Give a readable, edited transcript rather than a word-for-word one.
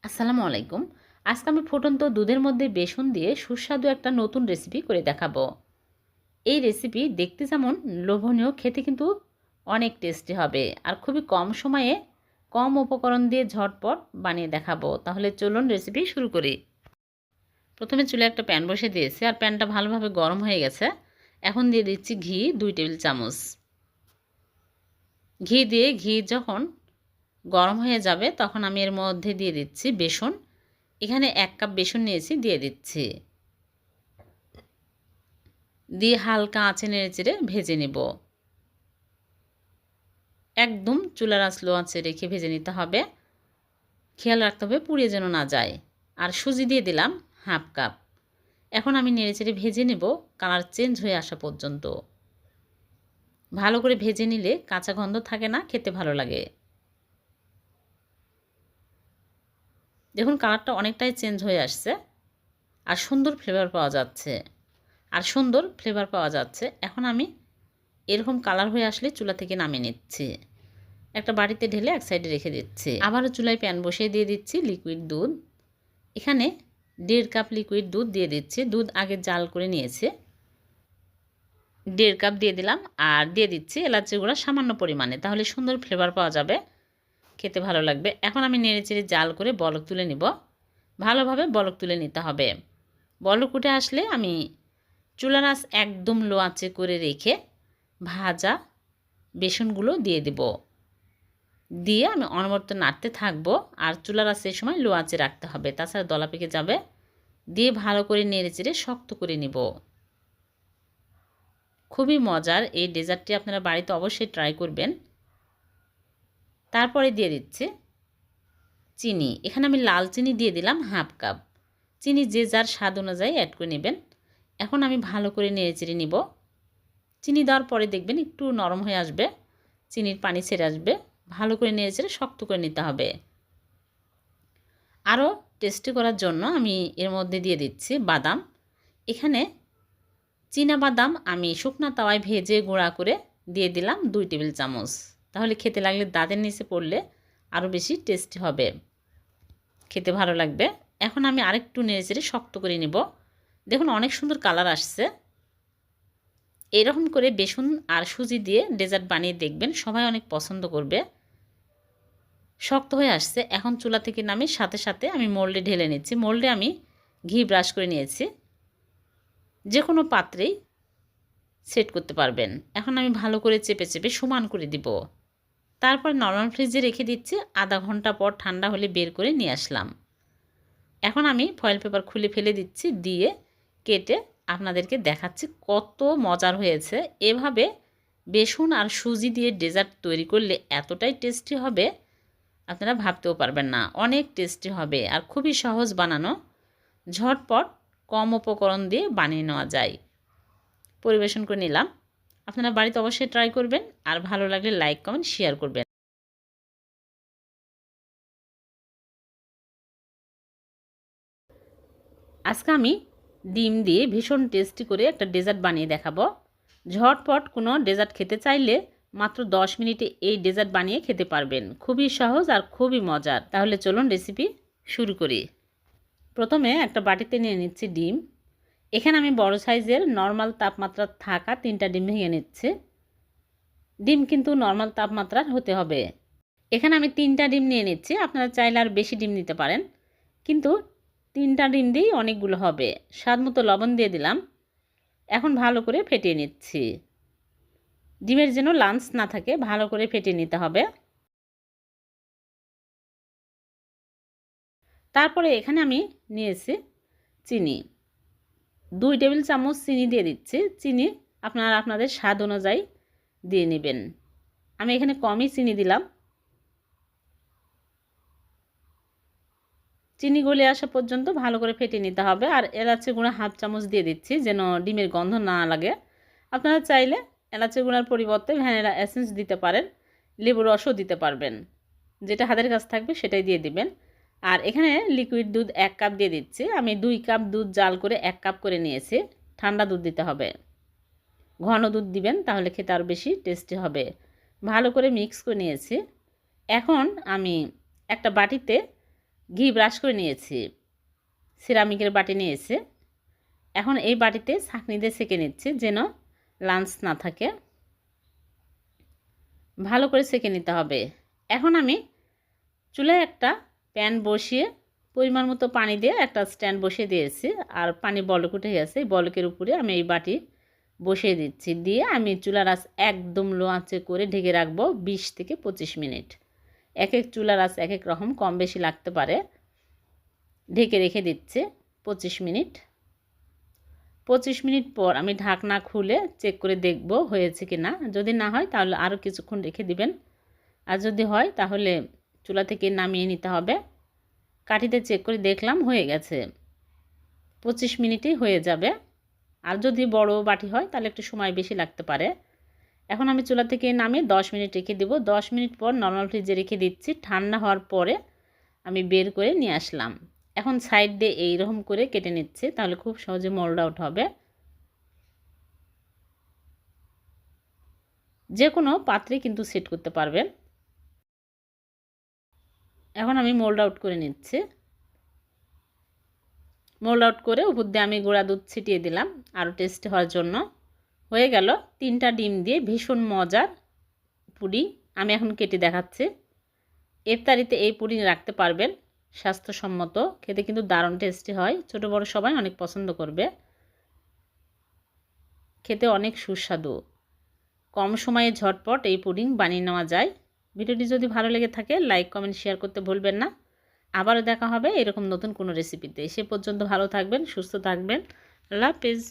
আসসালামু আলাইকুম। আজকে আমি ফুটন্ত দুধের মধ্যে বেসন দিয়ে সুস্বাদু একটা নতুন রেসিপি করে দেখাবো। এই রেসিপি দেখতে যেমন লোভনীয়, খেতে কিন্তু অনেক টেস্টি হবে আর খুবই কম সময়ে কম উপকরণ দিয়ে ঝটপট বানিয়ে দেখাবো। তাহলে চলুন রেসিপি শুরু করি। প্রথমে চুলে একটা প্যান বসে দিয়েছি আর প্যানটা ভালোভাবে গরম হয়ে গেছে। এখন দিয়ে দিচ্ছি ঘি 2 টেবিল চামচ। ঘি যখন গরম হয়ে যাবে তখন আমি এর মধ্যে দিয়ে দিচ্ছি বেসন। এখানে 1 কাপ বেসন নিয়েছি, দিয়ে দিচ্ছি। দিয়ে হালকা আঁচে নেড়েচেড়ে ভেজে নেব। একদম চুলার আঁচ লো আঁচে রেখে ভেজে নিতে হবে। খেয়াল রাখতে হবে পুড়িয়ে যেন না যায়। আর সুজি দিয়ে দিলাম 1/2 কাপ। এখন আমি নেড়েচেড়ে ভেজে নেব কালার চেঞ্জ হয়ে আসা পর্যন্ত। ভালো করে ভেজে নিলে কাঁচা গন্ধ থাকে না, খেতে ভালো লাগে। দেখুন কালারটা অনেকটাই চেঞ্জ হয়ে আসছে আর সুন্দর ফ্লেভার পাওয়া যাচ্ছে। এখন আমি এরকম কালার হয়ে আসলে চুলা থেকে নামিয়ে নিচ্ছি। একটা বাটিতে ঢেলে এক সাইডে রেখে দিচ্ছি। আবারও চুলায় প্যান বসিয়ে দিয়ে দিচ্ছি লিকুইড দুধ। এখানে 1.5 কাপ লিকুইড দুধ দিয়ে দিচ্ছি। দুধ আগে জাল করে নিয়েছি। 1.5 কাপ দিয়ে দিলাম আর দিয়ে দিচ্ছি এলাচের গুঁড়া সামান্য পরিমাণে, তাহলে সুন্দর ফ্লেভার পাওয়া যাবে, খেতে ভালো লাগবে। এখন আমি নেড়েচেড়ে জাল করে বলক তুলে নিব। ভালোভাবে বলক তুলে নিতে হবে। বলক উঠে আসলে আমি চুলার আঁচ একদম লো আঁচে করে রেখে ভাজা বেসনগুলো দিয়ে দেব। দিয়ে আমি অনবরত নাড়তে থাকবো আর চুলার আঁচ এই সময় লো আঁচে রাখতে হবে, তাছাড়া দলা পেকে যাবে। দিয়ে ভালো করে নেড়েচেড়ে শক্ত করে নিব। খুবই মজার এই ডেজার্টটি আপনারা বাড়িতে অবশ্যই ট্রাই করবেন। তারপরে দিয়ে দিচ্ছি চিনি। এখানে আমি লাল চিনি দিয়ে দিলাম 1/2 কাপ। চিনি যে যার স্বাদ অনুযায়ী অ্যাড করে নেবেন। এখন আমি ভালো করে নেড়েচেড়ে নিব। চিনি দেওয়ার পরে দেখবেন একটু নরম হয়ে আসবে, চিনির পানি ছেড়ে আসবে। ভালো করে নেড়েচেড়ে শক্ত করে নিতে হবে। আরও টেস্টি করার জন্য আমি এর মধ্যে দিয়ে দিচ্ছি বাদাম। এখানে চীনা বাদাম আমি শুকনা তাওয়ায় ভেজে গুঁড়া করে দিয়ে দিলাম 2 টেবিল চামচ। তাহলে খেতে লাগলে দাঁতের নিচে পড়লে আরও বেশি টেস্টি হবে, খেতে ভালো লাগবে। এখন আমি আরেকটু নেড়েচেড়ে শক্ত করে নেব। দেখুন অনেক সুন্দর কালার আসছে। এরকম করে বেসন আর সুজি দিয়ে ডেজার্ট বানিয়ে দেখবেন, সবাই অনেক পছন্দ করবে। শক্ত হয়ে আসছে। এখন চুলা থেকে নামিয়ে সাথে সাথে আমি মোল্ডে ঢেলে নিচ্ছি। মোল্ডে আমি ঘি ব্রাশ করে নিয়েছি। যে কোনো পাত্রেই সেট করতে পারবেন। এখন আমি ভালো করে চেপে চেপে সমান করে দিব। তারপর নরমাল ফ্রিজে রেখে দিচ্ছি। আধা ঘন্টা পর ঠান্ডা হলে বের করে নিয়ে আসলাম। এখন আমি ফয়েল পেপার খুলে ফেলে দিচ্ছি, দিয়ে কেটে আপনাদেরকে দেখাচ্ছি কত মজার হয়েছে। এভাবে বেসন আর সুজি দিয়ে ডেজার্ট তৈরি করলে এতটাই টেস্টি হবে আপনারা ভাবতেও পারবেন না। অনেক টেস্টি হবে আর খুবই সহজ বানানো, ঝটপট কম উপকরণ দিয়ে বানিয়ে নেওয়া যায়। পরিবেশন করে নিলাম। আপনারা বাড়িতে অবশ্যই ট্রাই করবেন আর ভালো লাগলে লাইক কমেন্ট শেয়ার করবেন। আজকে আমি ডিম দিয়ে ভীষণ টেস্টি করে একটা ডেজার্ট বানিয়ে দেখাবো। ঝটপট কোনো ডেজার্ট খেতে চাইলে মাত্র 10 মিনিটে এই ডেজার্ট বানিয়ে খেতে পারবেন। খুবই সহজ আর খুবই মজার। তাহলে চলুন রেসিপি শুরু করি। প্রথমে একটা বাটিতে নিয়ে নিচ্ছি ডিম। এখানে আমি বড় সাইজের নর্মাল তাপমাত্রা থাকা 3টা ডিম ভেঙে নিচ্ছি। ডিম কিন্তু নর্মাল তাপমাত্রার হতে হবে। এখানে আমি 3টা ডিম নিয়ে নিচ্ছি। আপনারা চাইলে আর বেশি ডিম নিতে পারেন, কিন্তু 3টা ডিম দিয়েই অনেকগুলো হবে। স্বাদ মতো লবণ দিয়ে দিলাম। এখন ভালো করে ফেটিয়ে নিচ্ছি। ডিমের যেন লাঞ্চ না থাকে, ভালো করে ফেটিয়ে নিতে হবে। তারপরে এখানে আমি নিয়েছি চিনি। 2 টেবিল চামচ চিনি দিয়ে দিচ্ছি। চিনি আপনারা আপনাদের স্বাদ অনুযায়ী দিয়ে নেবেন। আমি এখানে কমই চিনি দিলাম। চিনি গলে আসা পর্যন্ত ভালো করে ফেটিয়ে নিতে হবে। আর এলাচের গুঁড়া 1/2 চামচ দিয়ে দিচ্ছি যেন ডিমের গন্ধ না লাগে। আপনারা চাইলে এলাচের গুঁড়ার পরিবর্তে ভ্যানিলা এসেন্স দিতে পারেন, লেবুর রসও দিতে পারবেন। যেটা হাতের কাছে থাকবে সেটাই দিয়ে দিবেন। আর এখানে লিকুইড দুধ 1 কাপ দিয়ে দিচ্ছি। আমি 2 কাপ দুধ জাল করে 1 কাপ করে নিয়েছি। ঠান্ডা দুধ দিতে হবে। ঘন দুধ দিবেন, তাহলে খেতে আরও বেশি টেস্টি হবে। ভালো করে মিক্স করে নিয়েছি। এখন আমি একটা বাটিতে ঘি ব্রাশ করে নিয়েছি, সিরামিকের বাটি নিয়েছি। এখন এই বাটিতে ছাঁকনি দিয়ে সেঁকে নিচ্ছি যেন লাঞ্চ না থাকে, ভালো করে সেঁকে নিতে হবে। এখন আমি চুলায় একটা প্যান বসিয়ে পরিমাণ মতো পানি দিয়ে একটা স্ট্যান্ড বসিয়ে দিয়েছি, আর পানি বলক উঠে গেছে। বলকের উপরে আমি এই বাটি বসিয়ে দিচ্ছি, দিয়ে আমি চুলার আঁচ একদম লো আঁচে করে ঢেকে রাখবো 20 থেকে 25 মিনিট। এক এক চুলার আঁচ এক এক রকম, কম বেশি লাগতে পারে। ঢেকে রেখে দিচ্ছি 25 মিনিট। 25 মিনিট পর আমি ঢাকনা খুলে চেক করে দেখব হয়েছে কি না। যদি না হয় তাহলে আরও কিছুক্ষণ রেখে দিবেন, আর যদি হয় তাহলে চুলা থেকে নামিয়ে নিতে হবে। কাঠিতে চেক করে দেখলাম হয়ে গেছে, 25 মিনিটই হয়ে যাবে। আর যদি বড় বাটি হয় তাহলে একটু সময় বেশি লাগতে পারে। এখন আমি চুলা থেকে নামিয়ে 10 মিনিট রেখে দেব। 10 মিনিট পর নরমাল ফ্রিজে রেখে দিচ্ছি। ঠান্ডা হওয়ার পরে আমি বের করে নিয়ে আসলাম। এখন সাইড দিয়ে এইরকম করে কেটে নিচ্ছি, তাহলে খুব সহজে মোল্ড আউট হবে। যে কোনো পাত্রে কিন্তু সেট করতে পারবেন। এখন আমি মোল্ড আউট করে নিচ্ছি। মোল্ড আউট করে উপর দিয়ে আমি গুঁড়া দুধ ছিটিয়ে দিলাম আরও টেস্টি হওয়ার জন্য। হয়ে গেল 3টা ডিম দিয়ে ভীষণ মজার পুডিং। আমি এখন কেটে দেখাচ্ছি। ইফতারিতে এই পুডিং রাখতে পারবেন, স্বাস্থ্যসম্মত, খেতে কিন্তু দারুণ টেস্টি হয়। ছোট বড় সবাই অনেক পছন্দ করবে, খেতে অনেক সুস্বাদু। কম সময়ে ঝটপট এই পুডিং বানিয়ে নেওয়া যায়। ভিডিওটি যদি ভালো লেগে থাকে লাইক কমেন্ট শেয়ার করতে ভুলবেন না। আবারও দেখা হবে এরকম নতুন কোনো রেসিপিতে। সে পর্যন্ত ভালো থাকবেন, সুস্থ থাকবেন। আল্লাহ হাফেজ।